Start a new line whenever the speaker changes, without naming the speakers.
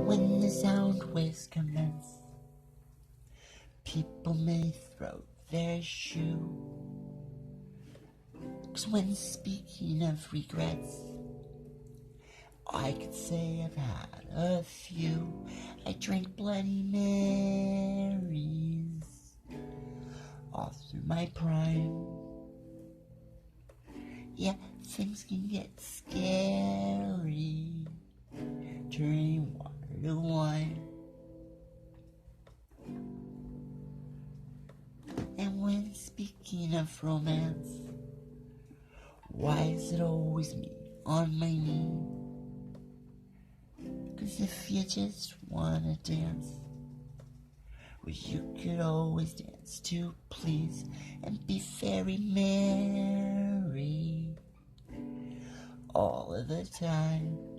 When the sound waves commence, people may throw their shoe. 'Cause when speaking of regrets, I could say I've had a few. I drank Bloody Marys all through my prime. Yeah, things can get scary turning water to wine. And when speaking of romance, why is it always me on my knee? 'Cause if you just wanna dance, well, you could always dance to please and be very merry all of the time.